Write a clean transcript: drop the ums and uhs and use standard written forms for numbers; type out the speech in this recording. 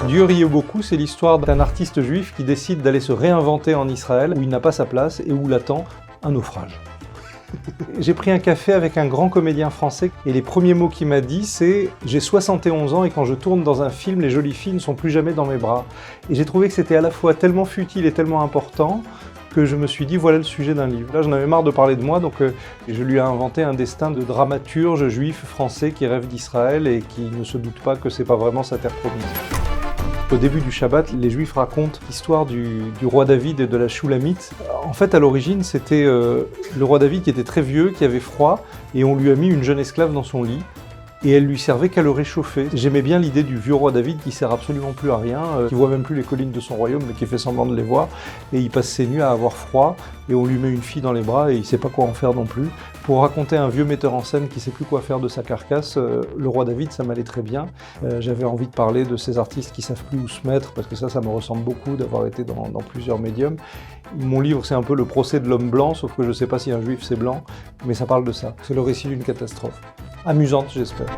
Dieu riait beaucoup, c'est l'histoire d'un artiste juif qui décide d'aller se réinventer en Israël, où il n'a pas sa place et où l'attend un naufrage. J'ai pris un café avec un grand comédien français et les premiers mots qu'il m'a dit c'est « J'ai 71 ans et quand je tourne dans un film, les jolies filles ne sont plus jamais dans mes bras ». Et j'ai trouvé que c'était à la fois tellement futile et tellement important que je me suis dit voilà le sujet d'un livre. Là j'en avais marre de parler de moi, donc je lui ai inventé un destin de dramaturge juif français qui rêve d'Israël et qui ne se doute pas que c'est pas vraiment sa terre promise. Au début du Shabbat, les Juifs racontent l'histoire du roi David et de la Shulamite. En fait, à l'origine, c'était le roi David qui était très vieux, qui avait froid, et on lui a mis une jeune esclave dans son lit, et elle lui servait qu'à le réchauffer. J'aimais bien l'idée du vieux roi David qui sert absolument plus à rien, qui voit même plus les collines de son royaume, mais qui fait semblant de les voir, et il passe ses nuits à avoir froid, et on lui met une fille dans les bras, et il sait pas quoi en faire non plus. Pour raconter un vieux metteur en scène qui sait plus quoi faire de sa carcasse, le roi David, ça m'allait très bien. J'avais envie de parler de ces artistes qui savent plus où se mettre, parce que ça me ressemble beaucoup d'avoir été dans plusieurs médiums. Mon livre, c'est un peu le procès de l'homme blanc, sauf que je sais pas si un juif c'est blanc, mais ça parle de ça. C'est le récit d'une catastrophe. Amusante, j'espère.